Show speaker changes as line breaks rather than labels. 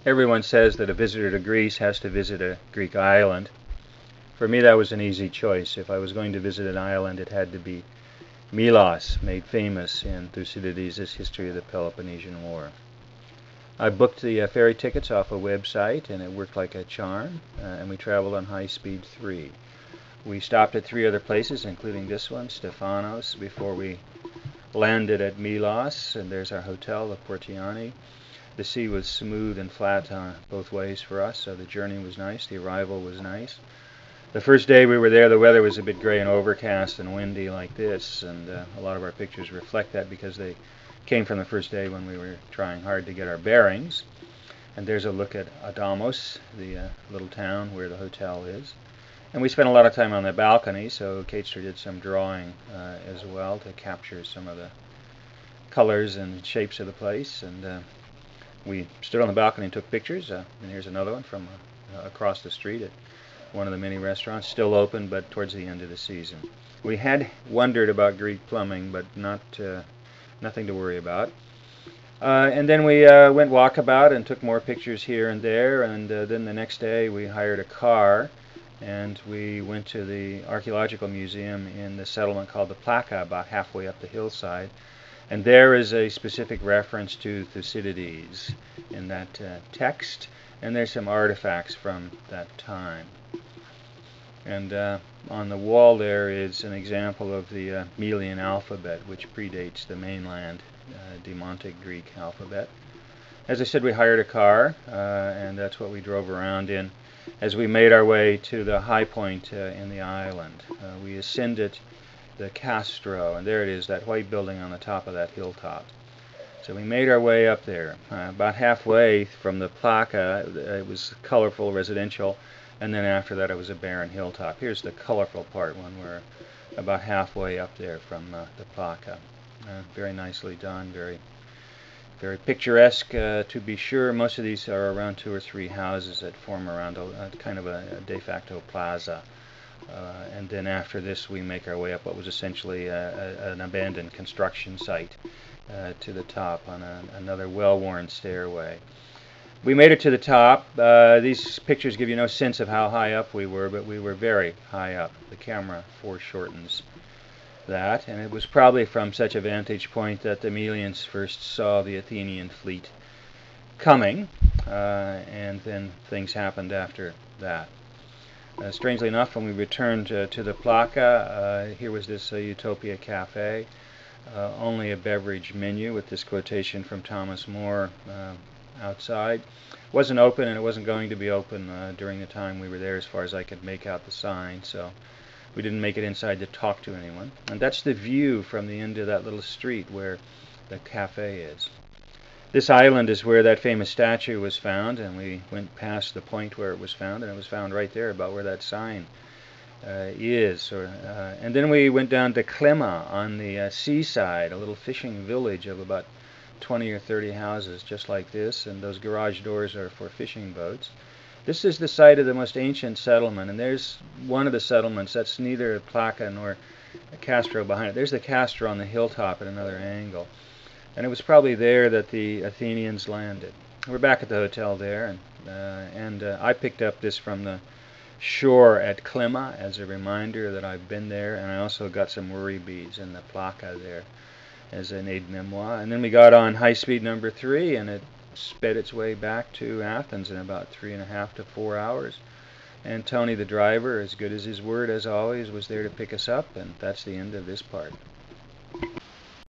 Everyone says that a visitor to Greece has to visit a Greek island. For me, that was an easy choice. If I was going to visit an island, it had to be Melos, made famous in Thucydides' History of the Peloponnesian War. I booked the ferry tickets off a website, and it worked like a charm, and we traveled on High Speed 3. We stopped at 3 other places, including this one, Stephanos, before we landed at Melos, and there's our hotel, the Portiani. The sea was smooth and flat both ways for us, so the journey was nice, the arrival was nice. The first day we were there, the weather was a bit gray and overcast and windy like this, and a lot of our pictures reflect that because they came from the first day when we were trying hard to get our bearings. And there's a look at Adamos, the little town where the hotel is. And we spent a lot of time on the balcony, so Catester did some drawing as well to capture some of the colors and shapes of the place. And we stood on the balcony and took pictures. And here's another one from across the street at one of the many restaurants, still open, but towards the end of the season. We had wondered about Greek plumbing, but nothing to worry about. And then we went walkabout and took more pictures here and there, and then the next day we hired a car, and we went to the archaeological museum in the settlement called the Plaka, about halfway up the hillside. And there is a specific reference to Thucydides in that text, and there's some artifacts from that time. And on the wall there is an example of the Melian alphabet, which predates the mainland Demontic Greek alphabet. As I said, we hired a car, and that's what we drove around in as we made our way to the high point in the island. We ascended the Castro, and there it is, that white building on the top of that hilltop. So we made our way up there. About halfway from the Plaka, it was colorful residential, and then after that it was a barren hilltop. Here's the colorful part when we're about halfway up there from the Plaka. Very nicely done, very picturesque to be sure. Most of these are around 2 or 3 houses that form around a kind of a de facto plaza. And then after this we make our way up what was essentially an abandoned construction site to the top on another well-worn stairway. We made it to the top. These pictures give you no sense of how high up we were, but we were very high up. The camera foreshortens that, and it was probably from such a vantage point that the Melians first saw the Athenian fleet coming, and then things happened after that. Strangely enough, when we returned to the Plaka, here was this Utopia Cafe, only a beverage menu with this quotation from Thomas More outside. It wasn't open, and it wasn't going to be open during the time we were there as far as I could make out the sign, so we didn't make it inside to talk to anyone. And that's the view from the end of that little street where the cafe is. This island is where that famous statue was found, and we went past the point where it was found, and it was found right there about where that sign is. And then we went down to Klima on the seaside, a little fishing village of about 20 or 30 houses just like this, and those garage doors are for fishing boats. This is the site of the most ancient settlement, and there's one of the settlements. That's neither Plaka nor Castro behind it. There's the Castro on the hilltop at another angle. And it was probably there that the Athenians landed. We're back at the hotel there, and I picked up this from the shore at Klima as a reminder that I've been there, and I also got some worry beads in the Plaka there as an aide-memoire. And then we got on high speed number 3, and it sped its way back to Athens in about 3.5 to 4 hours. And Tony, the driver, as good as his word as always, was there to pick us up, and that's the end of this part.